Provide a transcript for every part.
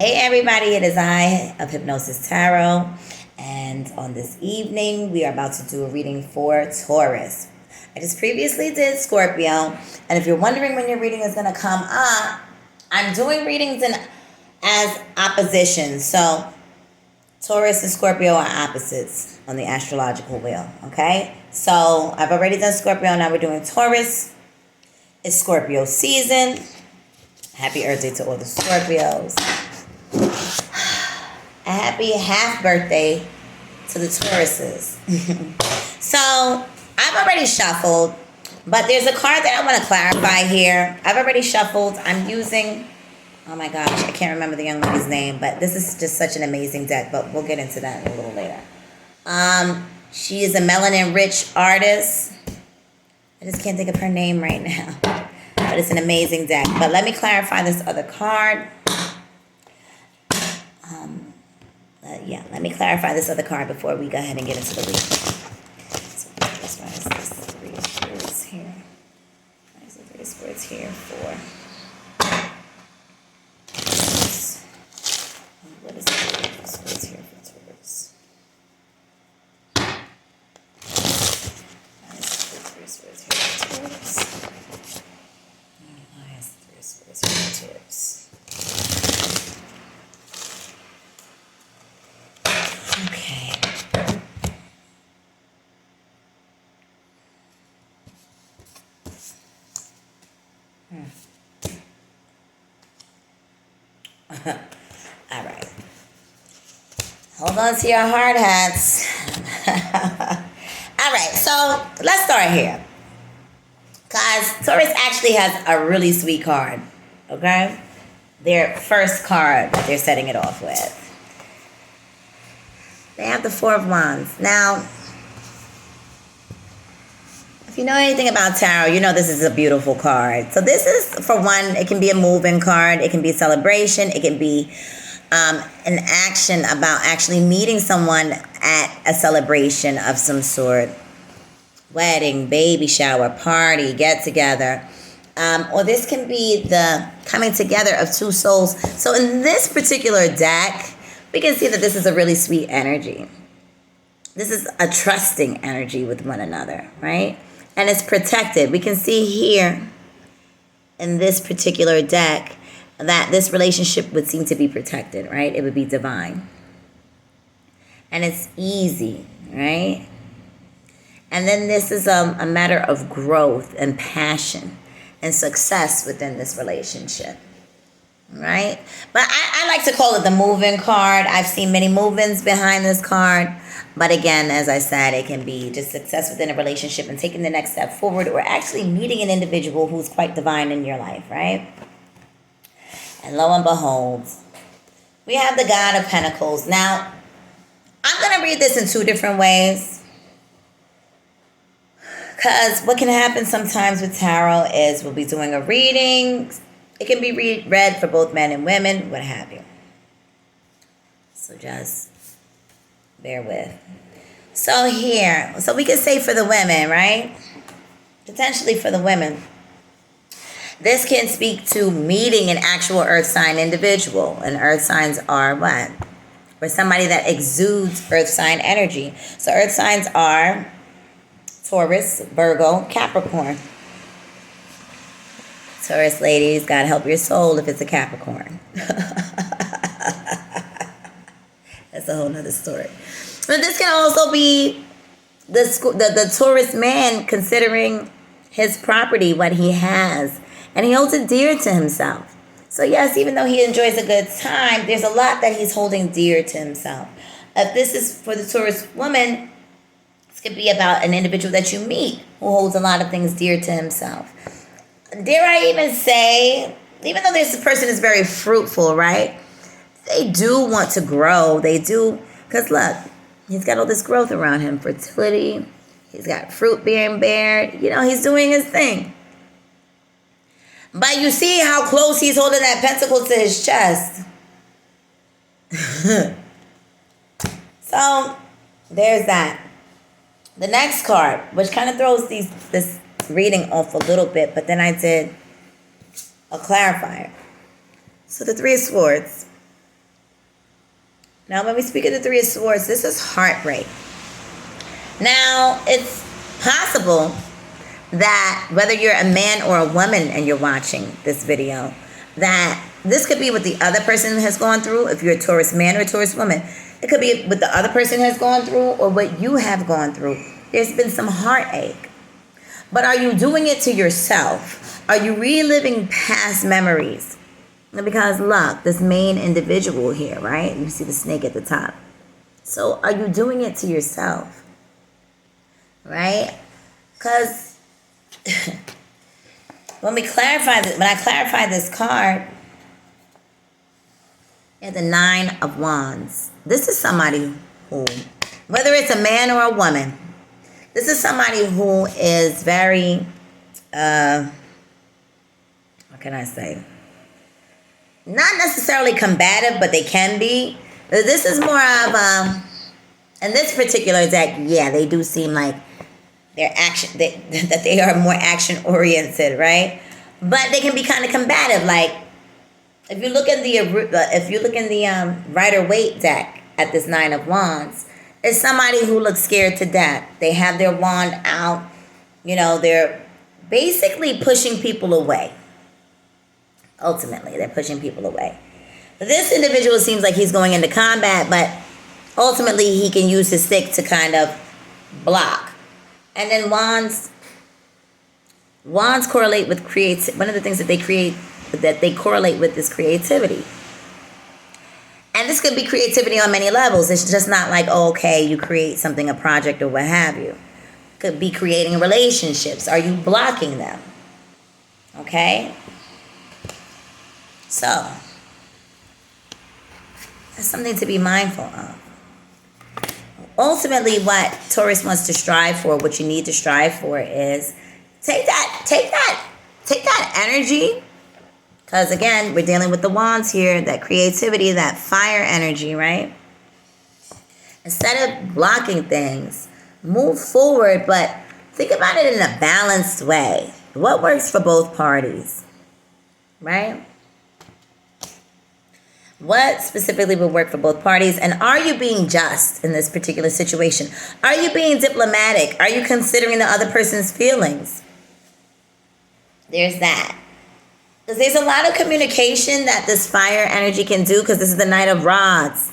Hey everybody, it is I of Hypnosis Tarot, and on this evening we are about to do a reading for Taurus. I just previously did Scorpio, and if you're wondering when your reading is going to come up, I'm doing readings as oppositions. So Taurus and Scorpio are opposites on the astrological wheel, okay? So I've already done Scorpio, now we're doing Taurus. It's Scorpio season. Happy Earth Day to all the Scorpios. A happy half birthday to the Tauruses. So I've already shuffled, but there's a card that I want to clarify here. I've already shuffled. I'm using, oh my gosh, I can't remember the young lady's name, but this is just such an amazing deck, but we'll get into that a little later. She is a melanin rich artist. I just can't think of her name right now, but it's an amazing deck. But let me clarify this other card. Let me clarify this other card before we go ahead and get into the reading. So this one is this three of swords here. There's the three of swords here for. What is the three of swords here for Taurus? That is the three of swords here for Taurus. That is the three of swords here for Taurus. Okay. All right. Hold on to your hard hats. All right, so let's start here. Guys, Taurus actually has a really sweet card, okay? Their first card that they're setting it off with. They have the Four of Wands. Now, if you know anything about tarot, you know this is a beautiful card. So this is, for one, it can be a moving card. It can be a celebration. It can be an action about actually meeting someone at a celebration of some sort. Wedding, baby shower, party, get together. Or this can be the coming together of two souls. So in this particular deck, we can see that this is a really sweet energy. This is a trusting energy with one another, right? And it's protected. We can see here in this particular deck that this relationship would seem to be protected, right? It would be divine. And it's easy, right? And then this is a matter of growth and passion and success within this relationship. Right? But I like to call it the moving card. I've seen many movements behind this card. But again, as I said, it can be just success within a relationship and taking the next step forward, or actually meeting an individual who's quite divine in your life, right? And lo and behold, we have the God of Pentacles. Now, I'm going to read this in two different ways. Because what can happen sometimes with tarot is we'll be doing a reading. It can be read for both men and women, what have you. So just bear with. So here, so we can say for the women, right? Potentially for the women. This can speak to meeting an actual earth sign individual. And earth signs are what? Or somebody that exudes earth sign energy. So earth signs are Taurus, Virgo, Capricorn. Taurus ladies, God help your soul if it's a Capricorn. That's a whole nother story. But this can also be the Taurus man considering his property, what he has. And he holds it dear to himself. So yes, even though he enjoys a good time, there's a lot that he's holding dear to himself. If this is for the Taurus woman, this could be about an individual that you meet who holds a lot of things dear to himself. Dare I even say, even though this person is very fruitful, right? They do want to grow. They do, because look, he's got all this growth around him. Fertility. He's got fruit being bared. You know, he's doing his thing. But you see how close he's holding that pentacle to his chest. So, there's that. The next card, which kind of throws this reading off a little bit, but then I did a clarifier. So the Three of Swords. Now, when we speak of the Three of Swords, this is heartbreak. Now, it's possible that whether you're a man or a woman and you're watching this video, that this could be what the other person has gone through. If you're a Taurus man or a Taurus woman, it could be what the other person has gone through or what you have gone through. There's been some heartache. But are you doing it to yourself? Are you reliving past memories? Because look, this main individual here, right? You see the snake at the top. So are you doing it to yourself? Right? Because when I clarify this card, you have the Nine of Wands. This is somebody who, whether it's a man or a woman, this is somebody who is very, what can I say? Not necessarily combative, but they can be. This is more of, in this particular deck, yeah, they do seem like they're that they are more action oriented, right? But they can be kind of combative. Like if you look in the Rider-Waite deck at this Nine of Wands, it's somebody who looks scared to death. They have their wand out. You know, they're basically pushing people away. Ultimately, they're pushing people away. But this individual seems like he's going into combat, but ultimately he can use his stick to kind of block. And then wands correlate with one of the things that they correlate with is creativity. And this could be creativity on many levels. It's just not like, oh, okay, you create something, a project or what have you. Could be creating relationships. Are you blocking them? Okay? So, that's something to be mindful of. Ultimately, what Taurus wants to strive for, what you need to strive for is take that energy. Because again, we're dealing with the wands here, that creativity, that fire energy, right? Instead of blocking things, move forward, but think about it in a balanced way. What works for both parties, right? What specifically would work for both parties? And are you being just in this particular situation? Are you being diplomatic? Are you considering the other person's feelings? There's that. Because there's a lot of communication that this fire energy can do, because this is the Knight of Rods.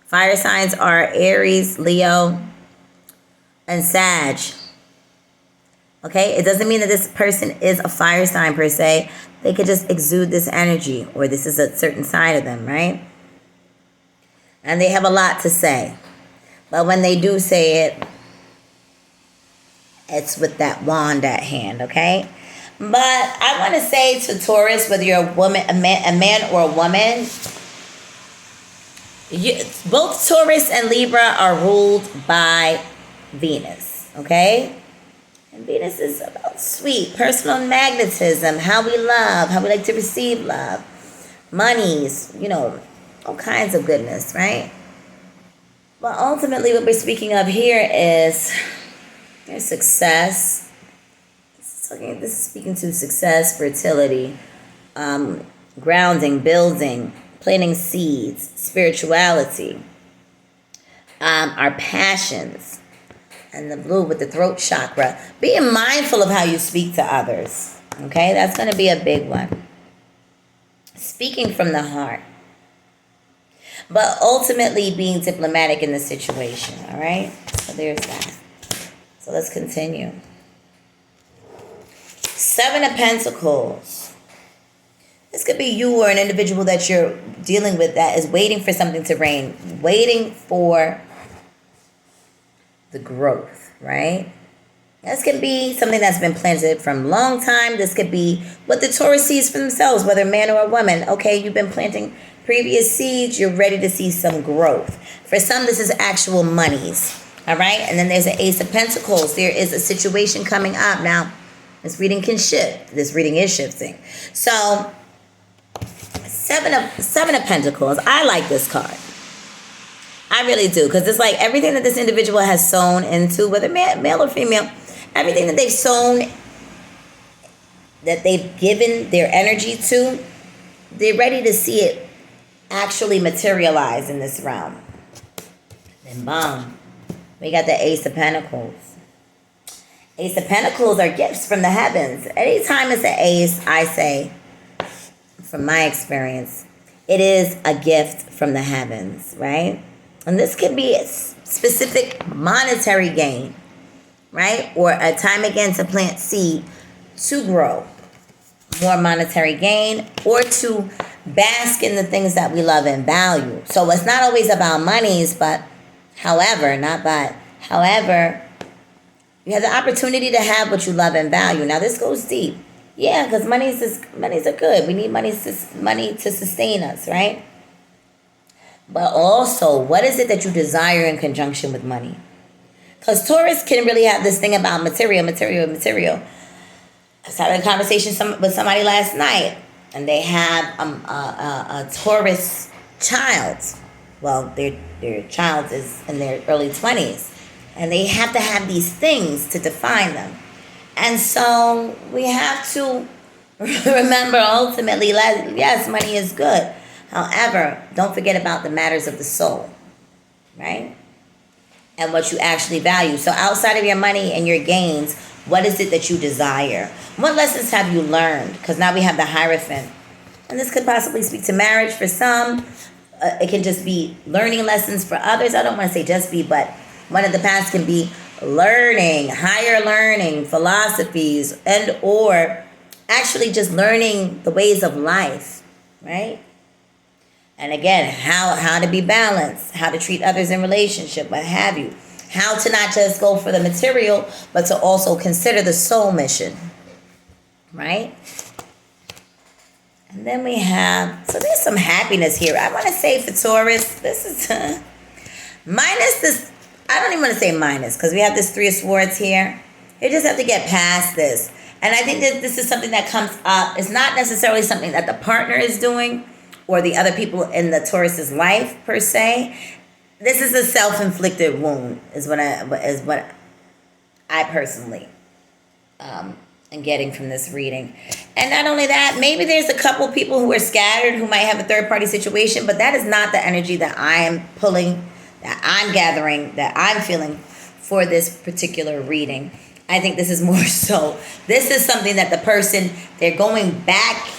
Fire signs are Aries, Leo, and Sag. Okay? It doesn't mean that this person is a fire sign per se. They could just exude this energy, or this is a certain side of them, right? And they have a lot to say. But when they do say it, it's with that wand at hand, okay? But I want to say to Taurus, whether you're a woman, a man or a woman, both Taurus and Libra are ruled by Venus, okay? And Venus is about sweet, personal magnetism, how we love, how we like to receive love, monies, all kinds of goodness, right? But ultimately what we're speaking of here is their success. This is speaking to success, fertility, grounding, building, planting seeds, spirituality, our passions. And the blue with the throat chakra. Being mindful of how you speak to others. Okay? That's going to be a big one. Speaking from the heart. But ultimately being diplomatic in the situation. All right? So there's that. So let's continue. Seven of Pentacles. This could be you or an individual that you're dealing with that is waiting for something to rain. Waiting for the growth, right? This could be something that's been planted from a long time. This could be what the Taurus sees for themselves, whether man or a woman. Okay, you've been planting previous seeds. You're ready to see some growth. For some, this is actual monies, all right? And then there's an Ace of Pentacles. There is a situation coming up. Now, this reading can shift. This reading is shifting. So, Seven of Pentacles. I like this card. I really do, because it's like everything that this individual has sown into, whether male or female, everything that they've sown, that they've given their energy to, they're ready to see it actually materialize in this realm. Then boom, we got the Ace of Pentacles. Ace of Pentacles are gifts from the heavens. Anytime it's an ace, I say, from my experience, it is a gift from the heavens, right? And this could be a specific monetary gain, right? Or a time again to plant seed to grow more monetary gain, or to bask in the things that we love and value. So it's not always about monies, but however, you have the opportunity to have what you love and value. Now this goes deep. Yeah, because monies are good. We need money to sustain us, right? But also, what is it that you desire in conjunction with money? Because Taurus can really have this thing about material. I was having a conversation with somebody last night, and they have a Taurus child. Well, their child is in their early 20s, and they have to have these things to define them. And so we have to remember, ultimately, yes, money is good. However, don't forget about the matters of the soul, right? And what you actually value. So outside of your money and your gains, what is it that you desire? What lessons have you learned? Because now we have the Hierophant. And this could possibly speak to marriage for some. It can just be learning lessons for others. I don't want to say just be, but one of the paths can be learning, higher learning, philosophies, and or actually just learning the ways of life, right? And again, how to be balanced, how to treat others in relationship, what have you. How to not just go for the material, but to also consider the soul mission, right? And then we have, so there's some happiness here. I want to say for Taurus, this is minus this, I don't even want to say minus, because we have this Three of Swords here. You just have to get past this. And I think that this is something that comes up. It's not necessarily something that the partner is doing or the other people in the Taurus's life per se. This is a self-inflicted wound, is what I personally am getting from this reading. And not only that, maybe there's a couple people who are scattered who might have a third-party situation, but that is not the energy that I am pulling, that I'm gathering, that I'm feeling for this particular reading. I think this is more so, this is something that the person, they're going back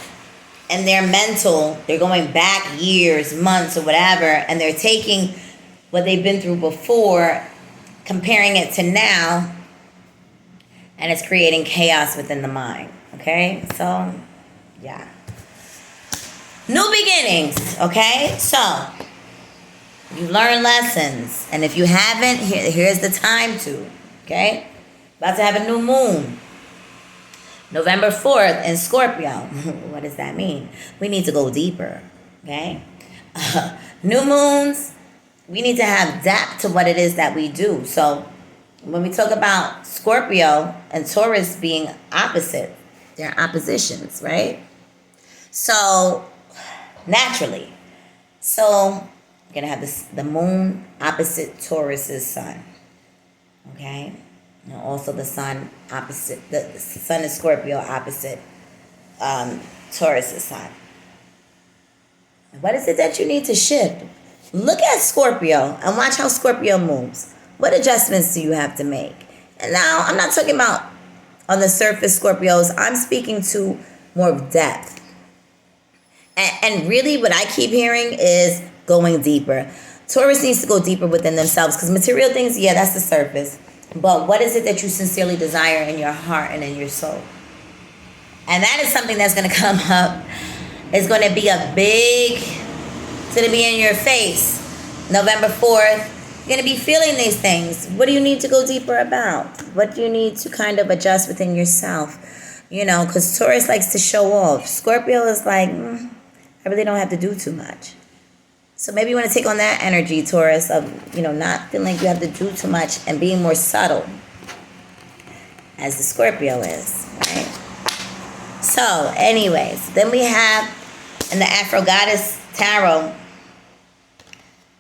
in their mental, they're going back years, months, or whatever, and they're taking what they've been through before, comparing it to now, and it's creating chaos within the mind. Okay? So, yeah. New beginnings. Okay? So, you learn lessons. And if you haven't, here's the time to. Okay? About to have a new moon. November 4th in Scorpio. What does that mean? We need to go deeper. Okay? New moons, we need to have depth to what it is that we do. So when we talk about Scorpio and Taurus being opposite, they're oppositions, right? So naturally. So we're going to have the moon opposite Taurus's sun. Okay? And also the sun opposite, the sun is Scorpio opposite Taurus's sun. What is it that you need to shift? Look at Scorpio and watch how Scorpio moves. What adjustments do you have to make? And now, I'm not talking about on the surface Scorpios. I'm speaking to more of depth. And really what I keep hearing is going deeper. Taurus needs to go deeper within themselves, because material things, yeah, that's the surface. But what is it that you sincerely desire in your heart and in your soul? And that is something that's going to come up. It's going to be it's going to be in your face. November 4th, you're going to be feeling these things. What do you need to go deeper about? What do you need to kind of adjust within yourself? You know, because Taurus likes to show off. Scorpio is like, I really don't have to do too much. So maybe you want to take on that energy, Taurus, of, not feeling like you have to do too much and being more subtle, as the Scorpio is, right? So, anyways, then we have in the Afro Goddess Tarot,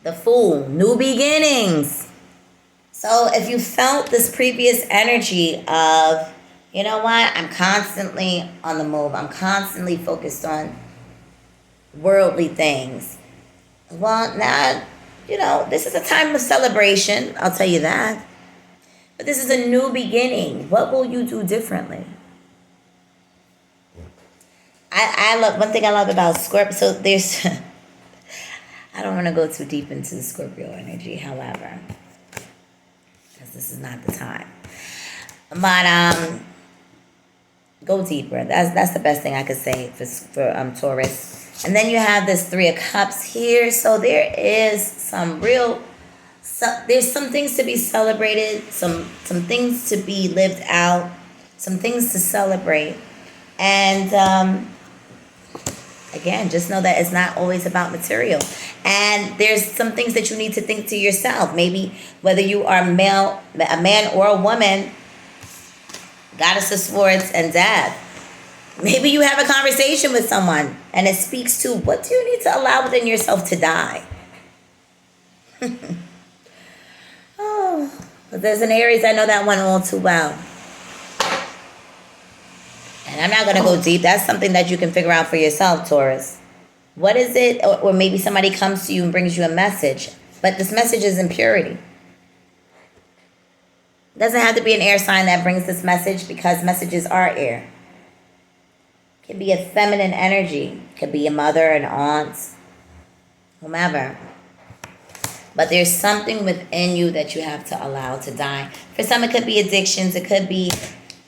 the Fool, new beginnings. So if you felt this previous energy of, you know what, I'm constantly on the move, I'm constantly focused on worldly things, Well, now, this is a time of celebration. I'll tell you that. But this is a new beginning. What will you do differently? I love, one thing I love about Scorpio, so there's, I don't want to go too deep into the Scorpio energy, however, because this is not the time. But go deeper. That's the best thing I could say for Taurus. And then you have this Three of Cups here. So there is there's some things to be celebrated, some things to be lived out, some things to celebrate. And again, just know that it's not always about material. And there's some things that you need to think to yourself. Maybe whether you are a man or a woman, Goddess of Swords and Death. Maybe you have a conversation with someone and it speaks to, what do you need to allow within yourself to die? Oh, but there's an Aries, I know that one all too well. And I'm not going to go deep. That's something that you can figure out for yourself, Taurus. What is it? Or maybe somebody comes to you and brings you a message. But this message is in purity. It doesn't have to be an air sign that brings this message, because messages are air. It can be a feminine energy. It could be a mother, an aunt, whomever. But there's something within you that you have to allow to die. For some, it could be addictions. It could be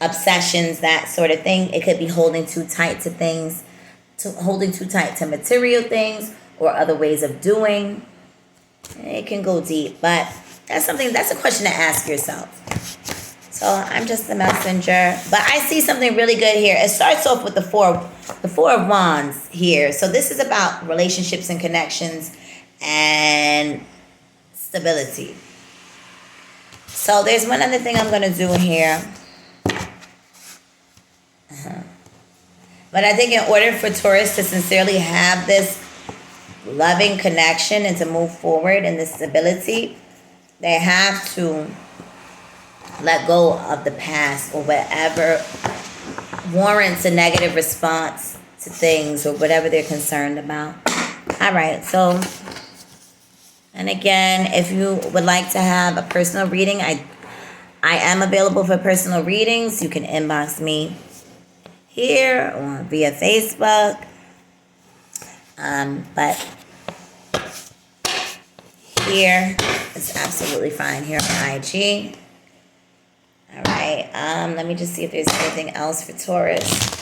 obsessions, that sort of thing. It could be holding too tight to things, holding too tight to material things or other ways of doing. It can go deep, but that's a question to ask yourself. So I'm just the messenger, but I see something really good here. It starts off with the four of Wands here. So this is about relationships and connections and stability. So there's one other thing I'm going to do here. But I think in order for Taurus to sincerely have this loving connection and to move forward in this stability, they have to let go of the past or whatever warrants a negative response to things or whatever they're concerned about. All right, so, and again, if you would like to have a personal reading, I am available for personal readings. You can inbox me here or via Facebook. But here is absolutely fine here on IG. All right. Let me just see if there's anything else for Taurus.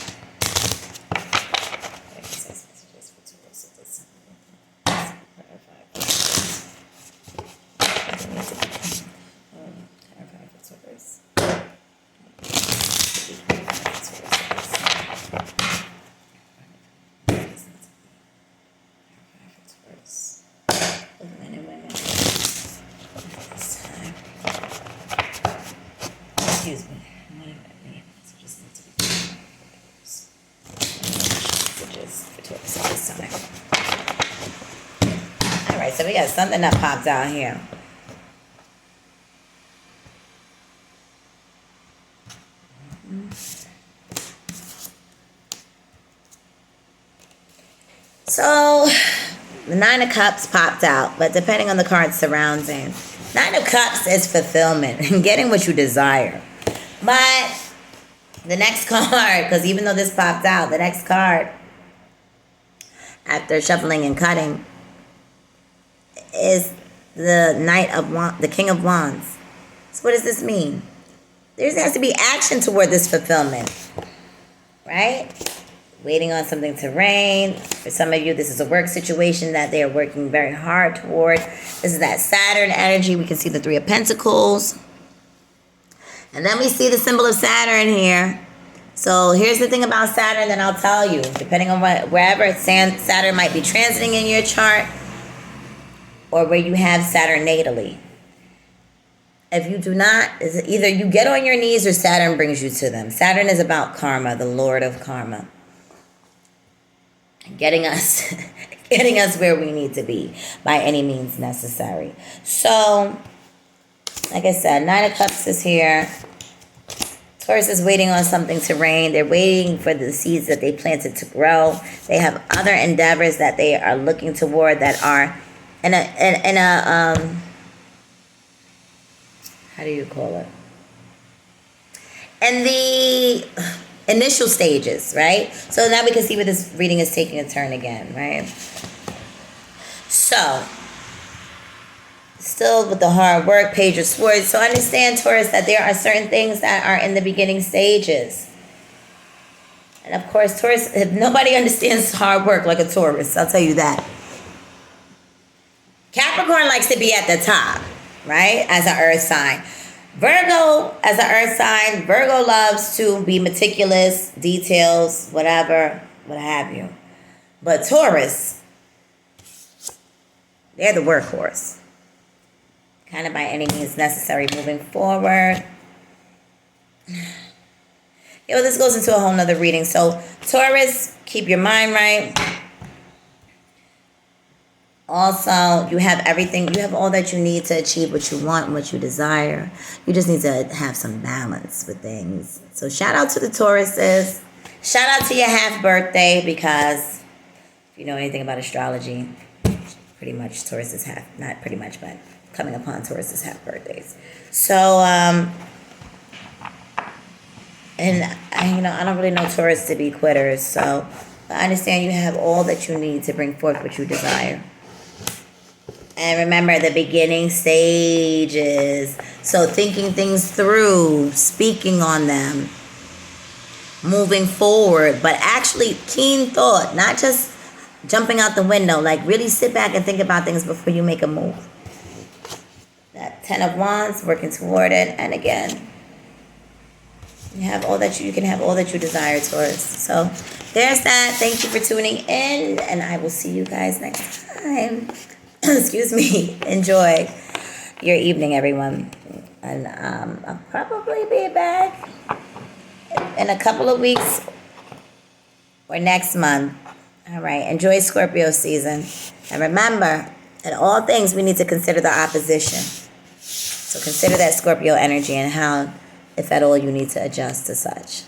Excuse me. All right, so we got something that popped out here. So the Nine of Cups popped out, but depending on the card surrounding, Nine of Cups is fulfillment and getting what you desire. But the next card, because even though this popped out, the next card, after shuffling and cutting, is the King of Wands. So what does this mean? There has to be action toward this fulfillment, right? Waiting on something to rain. For some of you, this is a work situation that they are working very hard toward. This is that Saturn energy. We can see the Three of Pentacles. And then we see the symbol of Saturn here. So here's the thing about Saturn that I'll tell you. Depending on wherever Saturn might be transiting in your chart, or where you have Saturn natally. If you do not, either you get on your knees or Saturn brings you to them. Saturn is about karma, the Lord of karma. Getting us where we need to be by any means necessary. So, like I said, Nine of Cups is here. Taurus is waiting on something to rain. They're waiting for the seeds that they planted to grow. They have other endeavors that they are looking toward that are how do you call it? In the initial stages, right? So now we can see where this reading is taking a turn again, right? So, still with the hard work, Page of Swords. So understand, Taurus, that there are certain things that are in the beginning stages. And of course, Taurus, if nobody understands hard work like a Taurus, I'll tell you that. Capricorn likes to be at the top, right? As an earth sign. Virgo, as an earth sign, Virgo loves to be meticulous, details, whatever, what have you. But Taurus, they're the workhorse. Kind of by any means necessary moving forward. This goes into a whole nother reading. So, Taurus, keep your mind right. Also, you have everything. You have all that you need to achieve what you want and what you desire. You just need to have some balance with things. So, shout out to the Tauruses. Shout out to your half birthday, because if you know anything about astrology, pretty much Tauruses have, not pretty much, but coming upon Tauruses have birthdays. So, and I don't really know Taurus to be quitters, so I understand you have all that you need to bring forth what you desire. And remember the beginning stages. So thinking things through, speaking on them, moving forward, but actually keen thought, not just jumping out the window. Like really sit back and think about things before you make a move. That 10 of Wands, working toward it, and again, you have all that you can have all that you desire, Taurus. So there's that. Thank you for tuning in, and I will see you guys next time. Excuse me. Enjoy your evening, everyone. And I'll probably be back in a couple of weeks or next month. All right. Enjoy Scorpio season. And remember, in all things, we need to consider the opposition. So consider that Scorpio energy and how, if at all, you need to adjust to such.